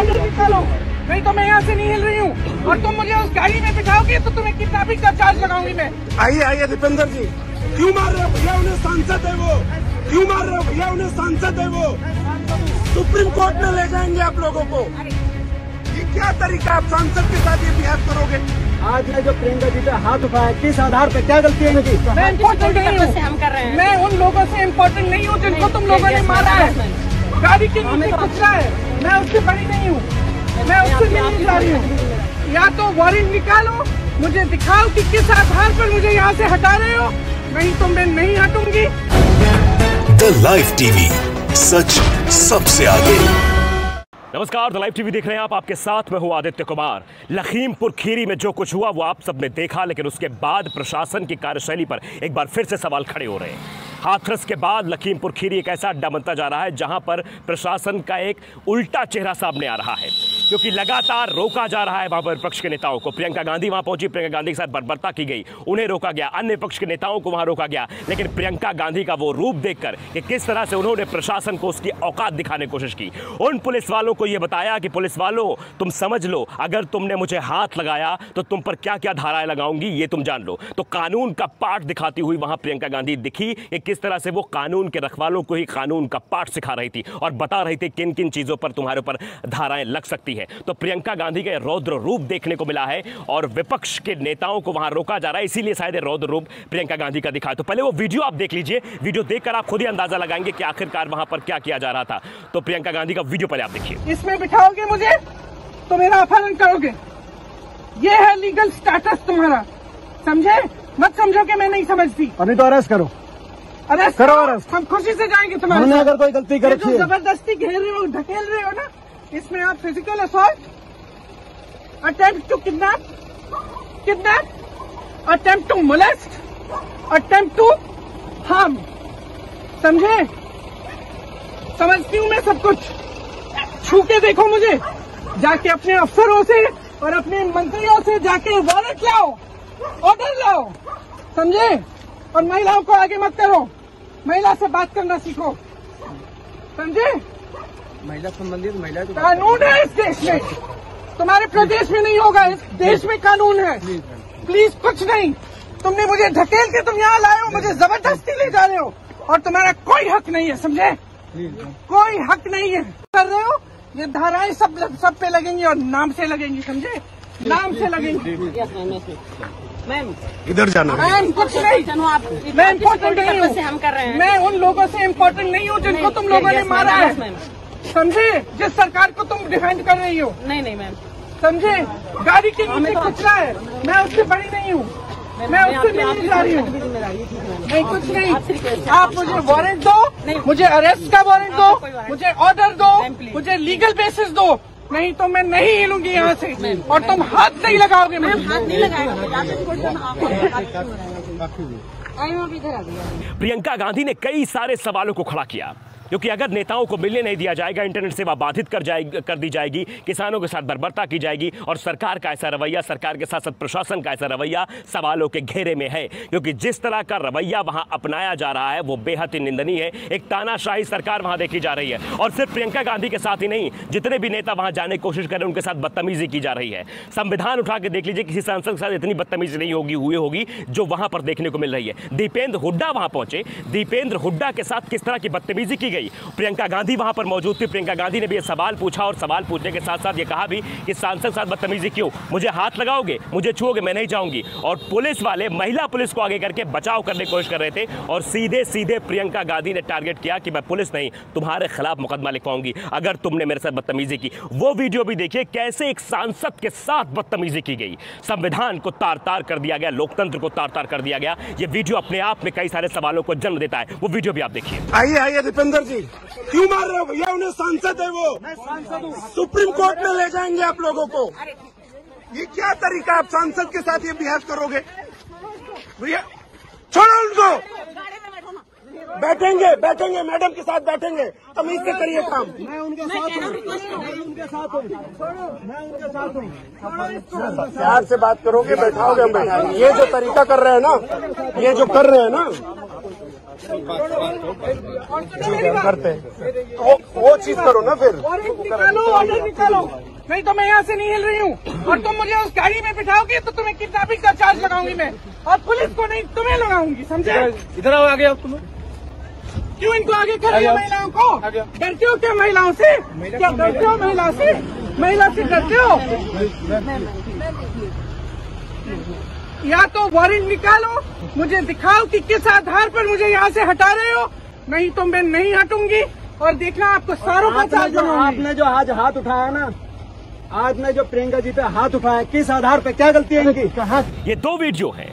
Order निकालो, नहीं तो मैं यहाँ से नहीं हिल रही हूँ। और तुम मुझे उस गाड़ी में बिठाओगे तो तुम्हें किडनैपिंग का चार्ज लगाऊंगी मैं। आइए दीपेंद्र जी, क्यों मार रहे हो भैया? उन्हें सांसद है वो, क्यों मार रहे हो भैया? उन्हें सांसद है वो, सुप्रीम कोर्ट में ले जाएंगे आप लोगों को। ये क्या तरीका, आप सांसद के साथ ये बिहेव करोगे? आज मैं जो प्रियंका जी पे हाथ उठाया, किस आधार पे, क्या गलती है मेरी? मैं इम्पोर्टेंट नहीं हूँ, हम कर रहे हैं। मैं उन लोगों से इम्पोर्टेंट नहीं हूँ जिनको तुम लोगों ने मारा है। गाड़ी के नीचे कुचला है, मैं उससे बड़ी नहीं हूँ, मैं उससे मिलने जा रही हूँ। या तो वारंट निकालो, मुझे दिखाओ कि किस आधार पर मुझे यहाँ से हटा रहे हो, नहीं तो मैं नहीं हटूंगी। द लाइव टीवी, सच सबसे आगे। नमस्कार, द लाइव टीवी देख रहे हैं आप, आपके साथ मैं हूं आदित्य कुमार। लखीमपुर खीरी में जो कुछ हुआ वो आप सबने देखा, लेकिन उसके बाद प्रशासन की कार्यशैली पर एक बार फिर से सवाल खड़े हो रहे हैं। हाथरस के बाद लखीमपुर खीरी एक ऐसा अड्डा बनता जा रहा है जहां पर प्रशासन का एक उल्टा चेहरा सामने आ रहा है, क्योंकि लगातार रोका जा रहा है वहां पर विपक्ष के नेताओं को। प्रियंका गांधी वहां पहुंची, प्रियंका गांधी के साथ बर्बरता की गई, उन्हें रोका गया, अन्य पक्ष के नेताओं को वहां रोका गया। लेकिन प्रियंका गांधी का वो रूप देखकर कि किस तरह से उन्होंने प्रशासन को उसकी औकात दिखाने की कोशिश की, उन पुलिस वालों को यह बताया कि पुलिस वालों तुम समझ लो, अगर तुमने मुझे हाथ लगाया तो तुम पर क्या क्या धाराएं लगाऊंगी ये तुम जान लो। तो कानून का पाठ दिखाती हुई वहां प्रियंका गांधी दिखी कि किस तरह से वो कानून के रखवालों को ही कानून का पाठ सिखा रही थी और बता रही थी किन किन चीजों पर तुम्हारे ऊपर धाराएं लग सकती है। तो प्रियंका गांधी का रौद्र रूप देखने को मिला है और विपक्ष के नेताओं को वहां रोका जा रहा है, इसीलिए शायद रौद्र रूप प्रियंका गांधी का दिखा। तो पहले वो वीडियो आप देख लीजिए, वीडियो देखकर आप खुद ही अंदाजा लगाएंगे कि आखिरकार वहां पर क्या किया जा रहा था। तो प्रियंका गांधी का वीडियो पहले आप देखिए। इसमें बिठाओगे मुझे तो मेरा अपहरण करोगे, ये है लीगल स्टेटस तुम्हारा, समझे? मत समझो कि मैं नहीं समझती। अभी तो अरेस्ट करो, अरेस्ट करो अरेस्ट। हम खुशी से जाएंगे तुम्हारे हमने साथ। अगर कोई गलती कर जो जबरदस्ती घेर रहे हो, ढकेल रहे हो ना, इसमें आप physical assault, attempt to kidnap, attempt to molest, attempt to harm, समझे? समझती हूँ मैं सब कुछ। छू के देखो मुझे, जाके अपने अफसरों से और अपने मंत्रियों से जाके वारंट लाओ, ऑर्डर लाओ, समझे? और महिलाओं को आगे मत करो, महिला से बात करना सीखो, समझे? महिला संबंधित महिला कानून है इस देश में, तुम्हारे प्रदेश में नहीं होगा, इस देश में कानून है। प्लीज कुछ नहीं, तुमने मुझे ढकेल के तुम यहाँ लाए हो, मुझे जबरदस्ती ले जा रहे हो और तुम्हारा कोई हक नहीं है, समझे? कोई हक नहीं है कर रहे हो। ये धाराएं सब पे लगेंगी और नाम से लगेंगी, समझे? नाम से लगेंगी। मैम इधर जाना। मैम कुछ नहीं, मैं इम्पोर्टेंट नहीं हूँ, हम कर रहे हैं। मैं उन लोगों से इम्पोर्टेंट नहीं हूँ जिनको तुम लोगों ने मारा है, समझे? जिस सरकार को तुम डिफेंड कर रही हो। नहीं मैम, समझे? गाड़ी के नीचे कुचला है, मैं उससे बड़ी नहीं हूँ, मैं उससे मिलने जा रही हूँ। नहीं कुछ नहीं, आप मुझे वारंट दो, मुझे अरेस्ट का वारंट दो, मुझे ऑर्डर दो, मुझे लीगल बेसिस दो, नहीं तो मैं नहीं हिलूंगी यहाँ से। और तुम हाथ नहीं लगाओगे, मैं हाथ नहीं लगाऊंगी। प्रियंका गांधी ने कई सारे सवालों को खड़ा किया, क्योंकि अगर नेताओं को मिलने नहीं दिया जाएगा, इंटरनेट सेवा बाधित कर दी जाएगी, किसानों के साथ बर्बरता की जाएगी और सरकार का ऐसा रवैया, सरकार के साथ साथ प्रशासन का ऐसा रवैया सवालों के घेरे में है। क्योंकि जिस तरह का रवैया वहां अपनाया जा रहा है वो बेहद ही निंदनीय है। एक तानाशाही सरकार वहां देखी जा रही है और सिर्फ प्रियंका गांधी के साथ ही नहीं, जितने भी नेता वहां जाने की कोशिश कर रहे हैं उनके साथ बदतमीजी की जा रही है। संविधान उठा के देख लीजिए, किसी सांसद के साथ इतनी बदतमीजी नहीं होगी जो वहां पर देखने को मिल रही है। दीपेंद्र हुड्डा वहां पहुंचे, दीपेंद्र हुड्डा के साथ किस तरह की बदतमीजी की गई। प्रियंका गांधी वहां पर मौजूद थी, प्रियंका गांधी ने भी ये सवाल पूछा और सवाल पूछने के साथ साथ ये कहा भी कि सांसद के साथ बदतमीजी क्यों, मुझे हाथ लगाओगे, मुझे छुओगे, मैं नहीं जाऊंगी। और पुलिस वाले महिला पुलिस को आगे करके बचाव करने की कोशिश कर रहे थे और सीधे सीधे प्रियंका गांधी ने टारगेट किया कि मैं पुलिस नहीं, तुम्हारे खिलाफ मुकदमा लिखवाऊंगी अगर तुमने मेरे साथ बदतमीजी की। वो वीडियो भी देखिए, कैसे एक सांसद के साथ बदतमीजी की गई। संविधान को तार तार कर दिया गया, लोकतंत्र को तार तार कर दिया गया। ये वीडियो अपने आप में कई सारे सवालों को जन्म देता है। वो वीडियो भी आप देखिए। आइए दीपेंद्र जी, क्यों मार रहे हो भैया? उन्हें सांसद है वो, सुप्रीम कोर्ट में ले जाएंगे आप लोगों को। ये क्या तरीका, आप सांसद के साथ ये बिहेव करोगे? भैया छोड़ो उनको, बैठेंगे मैडम के साथ बैठेंगे, तमीज से करिए काम। मैं उनके साथ हूँ। प्यार से बात करोगे, बैठाओगे हम बैठाएंगे। ये जो तरीका कर रहे हैं ना, ये जो कर रहे हैं ना, करते हैं तो वो चीज करो ना फिर। ऑर्डर निकालो, नहीं तो मैं यहाँ से नहीं हिल रही हूँ। और तुम मुझे उस गाड़ी में बिठाओगे तो तुम्हें किडनैपिंग का चार्ज लगाऊंगी मैं, और पुलिस को नहीं तुम्हें लगाऊंगी, समझे? इधर आओ, आगे आओ तुम। क्यों इनको आगे कर रही हो महिलाओं को? डरते हो क्या महिलाओं से? क्या डरते हो महिला से? महिला से डरते हो? या तो वारंट निकालो, मुझे दिखाओ कि किस आधार पर मुझे यहाँ से हटा रहे हो, नहीं तो मैं नहीं हटूंगी। और देखना आपको सारों का चार्ज लगाऊंगी। आपने जो आज हाथ उठाया ना, आज ने जो प्रियंका जी पे हाथ उठाया, किस आधार पे, क्या गलती है इनकी? ये दो वीडियो हैं।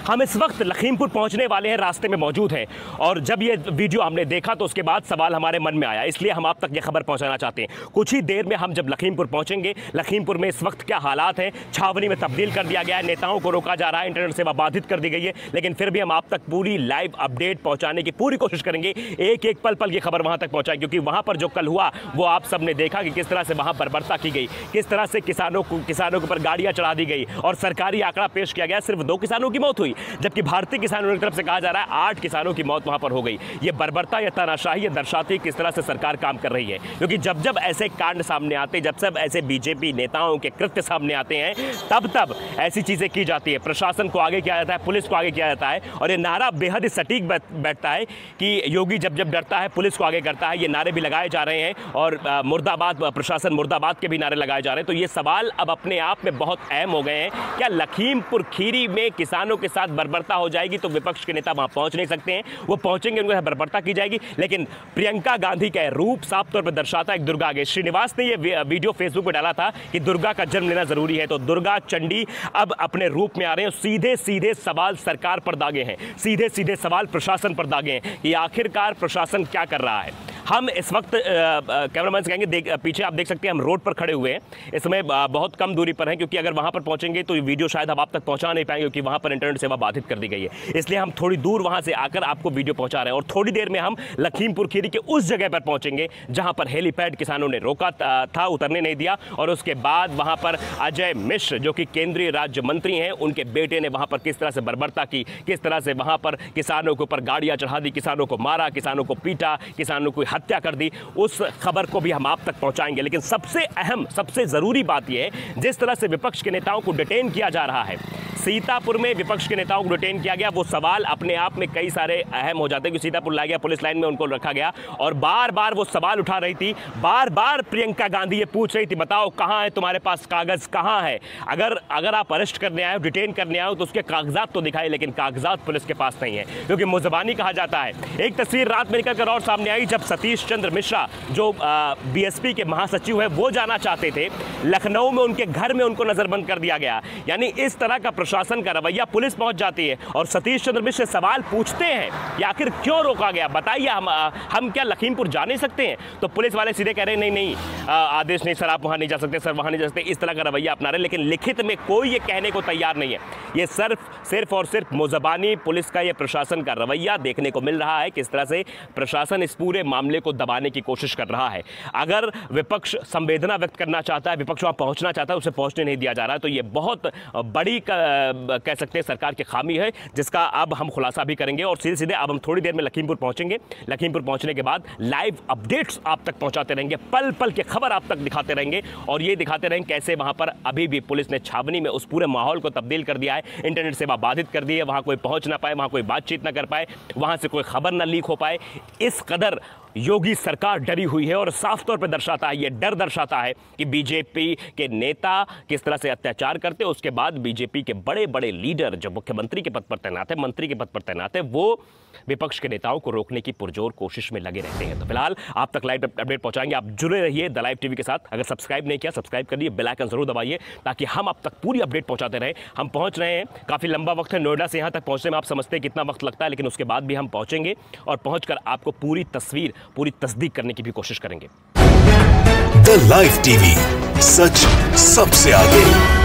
हम इस वक्त लखीमपुर पहुंचने वाले हैं, रास्ते में मौजूद हैं, और जब ये वीडियो हमने देखा तो उसके बाद सवाल हमारे मन में आया, इसलिए हम आप तक ये खबर पहुंचाना चाहते हैं। कुछ ही देर में हम जब लखीमपुर पहुंचेंगे, लखीमपुर में इस वक्त क्या हालात हैं, छावनी में तब्दील कर दिया गया है, नेताओं को रोका जा रहा है, इंटरनेट सेवा बाधित कर दी गई है, लेकिन फिर भी हम आप तक पूरी लाइव अपडेट पहुंचाने की पूरी कोशिश करेंगे। एक एक पल पल की खबर वहां तक पहुंचाएं, क्योंकि वहां पर जो कल हुआ वो आप सब ने देखा कि किस तरह से वहां बर्बरता की गई, किस तरह से किसानों के ऊपर गाड़ियां चढ़ा दी गई, और सरकारी आंकड़ा पेश किया गया, सिर्फ 2 किसानों की मौत हुई, जबकि भारतीय किसानों की तरफ से कहा जा रहा है 8 किसानों की मौत वहां पर हो गई। ये बर्बरता, ये तानाशाही, ये दर्शाती किस तरह से सरकार काम कर रही है, क्योंकि जब जब ऐसे कांड सामने आते, जब सब ऐसे बीजेपी नेताओं के कृत्य सामने आते हैं, तब ऐसी चीजें की जाती है। प्रशासन को आगे किया जाता है, पुलिस को आगे किया जाता है, और ये नारा बेहद ही सटीक बैठता है कि योगी जब जब डरता है पुलिस को आगे करता है। ये नारे भी लगाए जा रहे हैं, और मुर्दाबाद, प्रशासन मुर्दाबाद के भी नारे लगाए जा रहे हैं। तो ये सवाल अब अपने आप में बहुत अहम हो गए हैं। क्या लखीमपुर खीरी में किसानों के साथ बर्बरता हो जाएगी तो विपक्ष के नेता वहां पहुंच नहीं सकते हैं, वो पहुंचेंगे, उनको बर्बरता की जाएगी। लेकिन प्रियंका गांधी का रूप साफ तौर पर दर्शाता है एक दुर्गा के। श्रीनिवास ने ये वीडियो फेसबुक पर डाला था कि दुर्गा का जन्म लेना जरूरी है, तो दुर्गा चंडी अब अपने रूप में आ रहे हैं। सीधे सीधे सवाल सरकार पर दागे हैं, सीधे सीधे सवाल प्रशासन पर दागे हैं कि आखिरकार प्रशासन क्या कर रहा है। हम इस वक्त कैमरामैन से कहेंगे, पीछे आप देख सकते हैं हम रोड पर खड़े हुए हैं, इस समय बहुत कम दूरी पर हैं, क्योंकि अगर वहां पर पहुंचेंगे तो ये वीडियो शायद हम आप तक पहुंचा नहीं पाएंगे, क्योंकि वहां पर इंटरनेट सेवा बाधित कर दी गई है। इसलिए हम थोड़ी दूर वहां से आकर आपको वीडियो पहुंचा रहे हैं, और थोड़ी देर में हम लखीमपुर खीरी के उस जगह पर पहुंचेंगे जहां पर हेलीपैड किसानों ने रोका था, उतरने नहीं दिया, और उसके बाद वहां पर अजय मिश्र जो कि केंद्रीय राज्य मंत्री हैं, उनके बेटे ने वहां पर किस तरह से बर्बरता की, किस तरह से वहां पर किसानों के ऊपर गाड़ियां चढ़ा दी, किसानों को मारा, किसानों को पीटा, किसानों को हत्या कर दी, उस खबर को भी हम आप तक पहुंचाएंगे। लेकिन सबसे अहम, सबसे जरूरी बात यह है, जिस तरह से विपक्ष के नेताओं को डिटेन किया जा रहा है, सीतापुर में विपक्ष के नेताओं को डिटेन किया गया, वो सवाल अपने आप में कई सारे अहम हो जाते हैं कि सीतापुर लाया गया, पुलिस लाइन में उनको रखा गया, और बार बार वो सवाल उठा रही थी, बार बार प्रियंका गांधी ये पूछ रही थी, बताओ कहां है तुम्हारे पास कागज, कहां है? अगर आप अरेस्ट करने आए हो, डिटेन करने आए हो, तो उसके कागजात तो दिखाए, लेकिन कागजात पुलिस के पास नहीं है, क्योंकि मुजबानी कहा जाता है। एक तस्वीर रात में निकलकर और सामने आई, जब सतीश चंद्र मिश्रा जो बीएसपी के महासचिव है वो जाना चाहते थे, लखनऊ में उनके घर में उनको नजरबंद कर दिया गया। यानी इस तरह का प्रशासन का रवैया, पुलिस पहुंच जाती है और सतीश चंद्र मिश्र से सवाल पूछते हैं कि आखिर क्यों रोका गया, बताइए, हम क्या लखीमपुर जा नहीं सकते हैं? तो पुलिस वाले सीधे कह रहे हैं नहीं, आदेश नहीं सर, आप वहां नहीं जा सकते, सर वहां नहीं जा सकते, इस तरह का रवैया अपना रहे, लेकिन लिखित में कोई ये कहने को तैयार नहीं है। ये सिर्फ और सिर्फ मुजबानी पुलिस का, ये प्रशासन का रवैया देखने को मिल रहा है, किस तरह से प्रशासन इस पूरे मामले को दबाने की कोशिश कर रहा है। अगर विपक्ष संवेदना व्यक्त करना चाहता है, विपक्ष वहां पहुंचना चाहता है, उसे पहुंचने नहीं दिया जा रहा है, तो ये बहुत बड़ी कह सकते हैं सरकार की खामी है, जिसका अब हम खुलासा भी करेंगे। और सीधे सीधे अब हम थोड़ी देर में लखीमपुर पहुंचेंगे। लखीमपुर पहुंचने के बाद लाइव अपडेट्स आप तक पहुंचाते रहेंगे, पल पल की खबर आप तक दिखाते रहेंगे, और ये दिखाते रहेंगे कैसे वहां पर अभी भी पुलिस ने छावनी में उस पूरे माहौल को तब्दील कर दिया है, इंटरनेट सेवा बाधित कर दी है, वहां कोई पहुंच ना पाए, वहां कोई बातचीत ना कर पाए, वहां से कोई खबर ना लीक हो पाए। इस कदर योगी सरकार डरी हुई है, और साफ तौर पर दर्शाता है, ये डर दर्शाता है कि बीजेपी के नेता किस तरह से अत्याचार करते, उसके बाद बीजेपी के बड़े बड़े लीडर जो मुख्यमंत्री के पद पर तैनात है, मंत्री के पद पर तैनात है, वो विपक्ष के नेताओं को रोकने की पुरजोर कोशिश में लगे रहते हैं। तो फिलहाल आप तक लाइव अपडेट पहुंचाएंगे, आप जुड़े रहिए द लाइव टीवी के साथ। अगर सब्सक्राइब नहीं किया, सब्सक्राइब करिए, बेल आइकन जरूर दबाइए, ताकि हम आप तक पूरी अपडेट पहुंचाते रहे। हम पहुंच रहे हैं, काफी लंबा वक्त है, नोएडा से यहां तक पहुंचने में आप समझते हैं कितना वक्त लगता है, लेकिन उसके बाद भी हम पहुंचेंगे और पहुंचकर आपको पूरी तस्वीर, पूरी तस्दीक करने की भी कोशिश करेंगे। द लाइव टीवी, सच सबसे आगे।